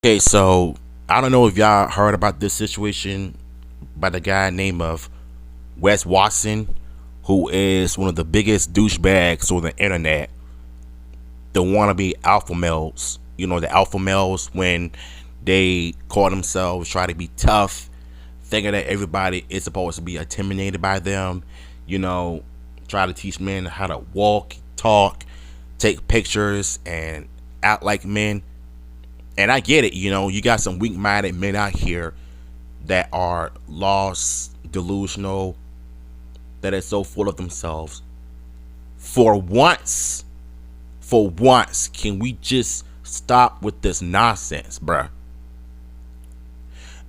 Okay, so I don't know if y'all heard about this situation by the guy named of Wes Watson, who is one of the biggest douchebags on the internet. The wannabe alpha males, the alpha males when they call themselves try to be tough, thinking that everybody is supposed to be intimidated by them. You know, try to teach men how to walk, talk, take pictures, and act like men. And I get it, you got some weak-minded men out here that are lost, delusional, that are so full of themselves. For once, can we just stop with this nonsense, bruh?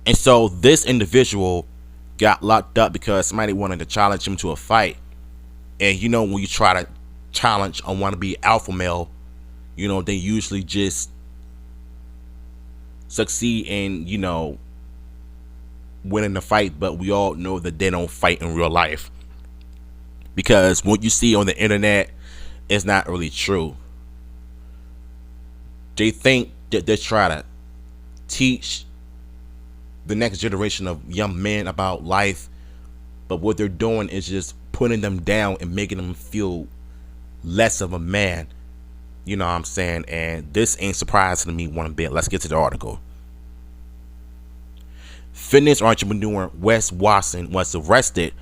And so this individual got locked up because somebody wanted to challenge him to a fight. And when you try to challenge a wannabe alpha male, they usually just succeed in, winning the fight, but we all know that they don't fight in real life. Because what you see on the internet is not really true. They think that they're trying to teach the next generation of young men about life, but what they're doing is just putting them down and making them feel less of a man. You know what I'm saying? And this ain't surprising to me one bit. Let's get to the article. Fitness entrepreneur Wes Watson was arrested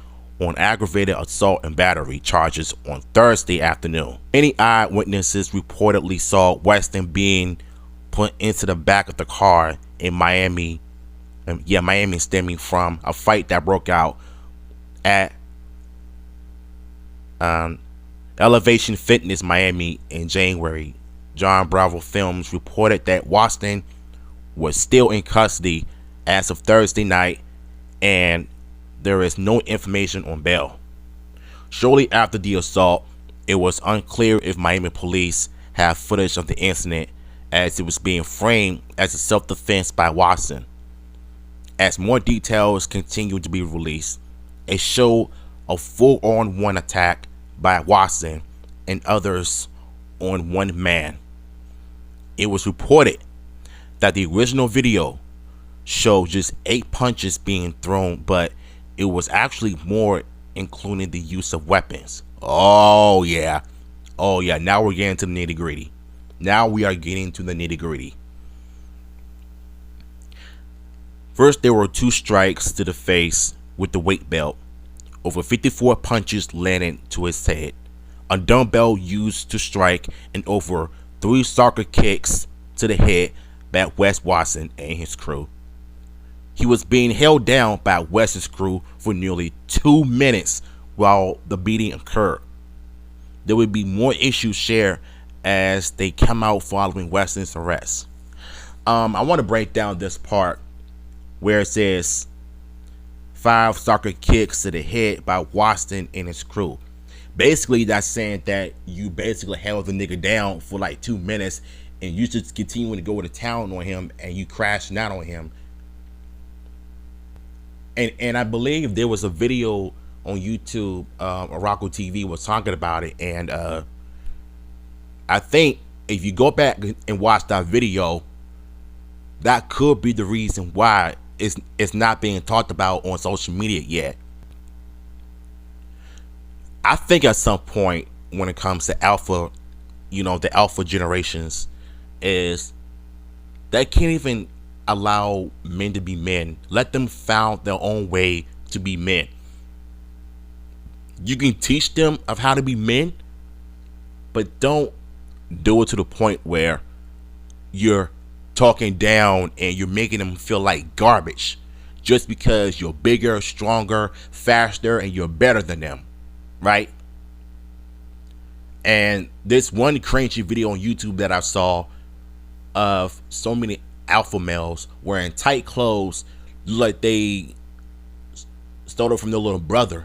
on aggravated assault and battery charges on Thursday afternoon. Many eyewitnesses reportedly saw Weston being put into the back of the car in Miami. Miami, stemming from a fight that broke out at Elevation Fitness Miami in January. John Bravo Films reported that Watson was still in custody as of Thursday night, and there is no information on bail. Shortly after the assault, it was unclear if Miami police have footage of the incident, as it was being framed as a self-defense by Watson. As more details continue to be released, it showed a full-on one attack by Watson and others on one man. It was reported that the original video showed just 8 punches being thrown, but it was actually more, including the use of weapons. Oh yeah, now we're getting to the nitty-gritty. Now we are getting to the nitty-gritty. First, there were 2 strikes to the face with the weight belt. Over 54 punches landed to his head. A dumbbell used to strike, and over 3 soccer kicks to the head by Wes Watson and his crew. He was being held down by Wes's crew for nearly 2 minutes while the beating occurred. There would be more issues shared as they come out following Weston's arrest. I want to break down this part where it says 5 soccer kicks to the head by Watson and his crew. Basically, that's saying that you basically held the nigga down for like 2 minutes and you just continuing to go to town on him and you crashing out on him. And I believe there was a video on YouTube, Morocco TV was talking about it, and I think if you go back and watch that video, that could be the reason why it's not being talked about on social media yet. I think at some point when it comes to alpha, the alpha generations, is they can't even allow men to be men. Let them find their own way to be men. You can teach them of how to be men, but don't do it to the point where you're talking down and you're making them feel like garbage just because you're bigger, stronger, faster, and you're better than them, right? And this one cringy video on YouTube that I saw of so many alpha males wearing tight clothes, like they stole it from their little brother,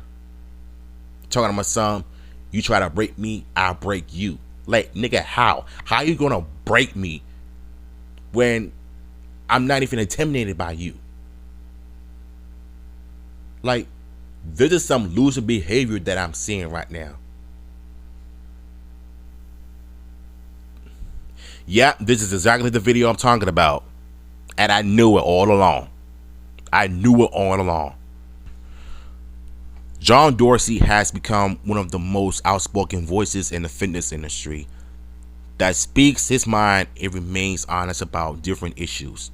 talking to my son, you try to break me, I'll break you. Like, nigga, how you gonna break me when I'm not even intimidated by you? Like, this is some loser behavior that I'm seeing right now. Yep, this is exactly the video I'm talking about. And I knew it all along. I knew it all along. John Dorsey has become one of the most outspoken voices in the fitness industry that speaks his mind and remains honest about different issues.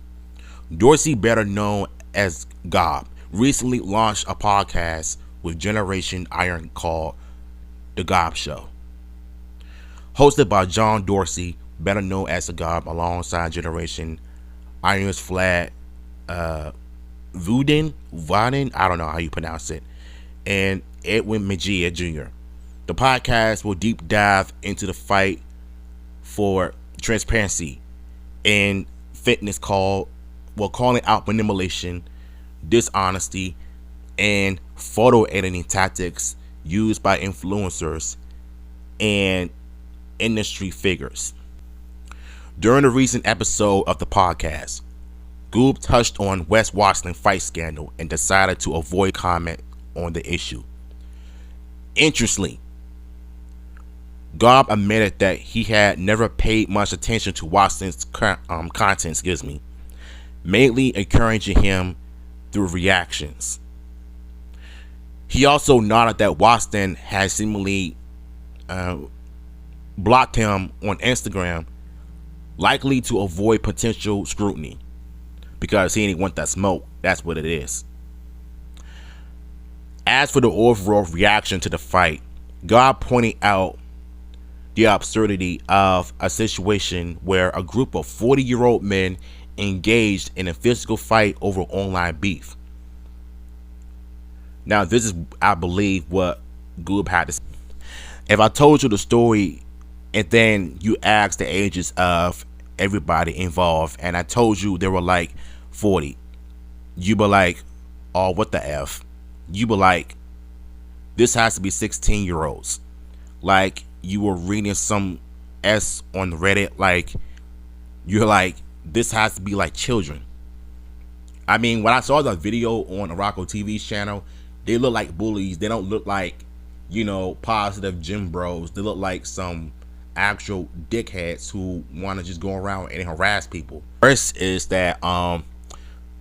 Dorsey, better known as Gob, recently launched a podcast with Generation Iron called The Gob Show. Hosted by John Dorsey, better known as The Gob, alongside Generation Iron's Vlad Vuden, I don't know how you pronounce it, and Edwin Mejia Jr. The podcast will deep dive into the fight for transparency in fitness, calling out manipulation, dishonesty, and photo editing tactics used by influencers and industry figures. During a recent episode of the podcast, Goob touched on Wes Washington fight scandal and decided to avoid comment on the issue. Interestingly, Gob admitted that he had never paid much attention to Washington's content, mainly encouraging him through reactions. He also noted that Washington had seemingly blocked him on Instagram, likely to avoid potential scrutiny, because he didn't want that smoke. That's what it is. As for the overall reaction to the fight, Gob pointed out the absurdity of a situation where a group of 40-year-old men engaged in a physical fight over online beef. Now, this is, I believe, what Goob had to say. If I told you the story and then you asked the ages of everybody involved and I told you they were like 40, you be like, oh, what the F? You be like, this has to be 16-year-olds. Like, you were reading some S on Reddit, like, you're like, this has to be like children. I mean, when I saw the video on Araco TV's channel, they look like bullies. They don't look like, positive gym bros. They look like some actual dickheads who want to just go around and harass people. First is that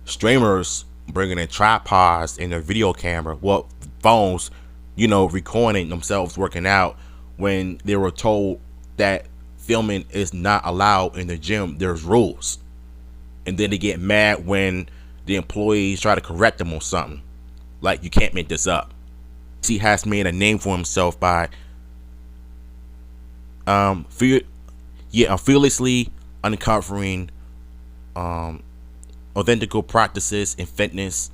streamers bringing in tripods and their video camera, phones, recording themselves working out when they were told that filming is not allowed in the gym. There's rules. And then they get mad when the employees try to correct them on something. Like, you can't make this up. He has made a name for himself by fearlessly uncovering authentic practices in fitness,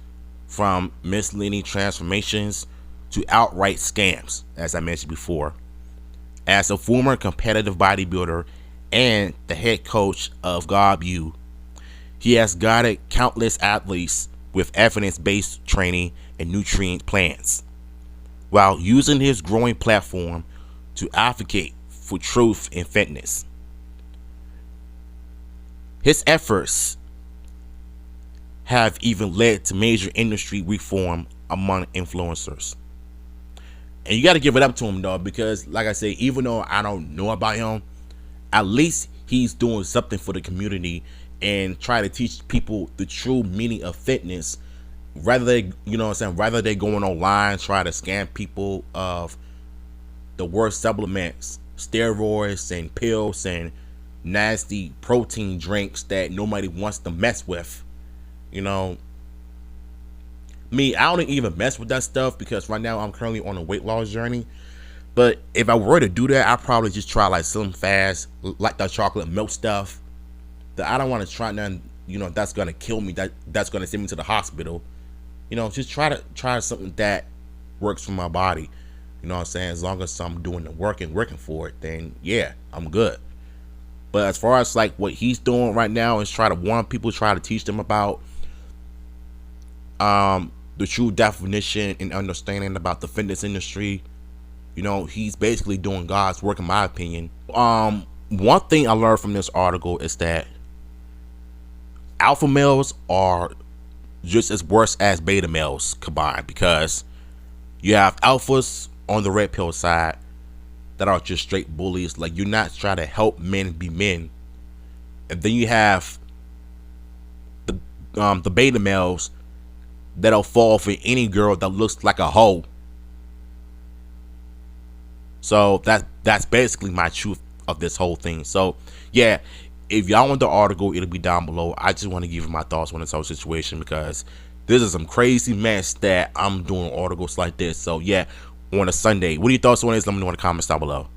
from misleading transformations to outright scams, as I mentioned before. As a former competitive bodybuilder and the head coach of Gob U, he has guided countless athletes with evidence-based training and nutrient plans, while using his growing platform to advocate for truth in fitness. His efforts have even led to major industry reform among influencers. And you got to give it up to him, though, because, like I say, even though I don't know about him, at least he's doing something for the community and try to teach people the true meaning of fitness, rather they, rather they going online, try to scam people of the worst supplements, steroids and pills and nasty protein drinks that nobody wants to mess with. Me, I don't even mess with that stuff because right now I'm currently on a weight loss journey. But if I were to do that, I'd probably just try like something fast, like the chocolate milk stuff. That I don't want to try nothing, that's gonna kill me. That's gonna send me to the hospital. Just try something that works for my body. You know what I'm saying? As long as I'm doing the work and working for it, then yeah, I'm good. But as far as like what he's doing right now is try to warn people, try to teach them about the true definition and understanding about the fitness industry. He's basically doing God's work, in my opinion. One thing I learned from this article is that alpha males are just as worse as beta males combined, because you have alphas on the red pill side that are just straight bullies. Like, you're not trying to help men be men. and then you have the beta males that'll fall for any girl that looks like a hoe. So that's basically my truth of this whole thing. So yeah, if y'all want the article, it'll be down below. I just want to give you my thoughts on this whole situation, because this is some crazy mess that I'm doing articles like this. So yeah, on a Sunday, what are your thoughts on this? Let me know in the comments down below.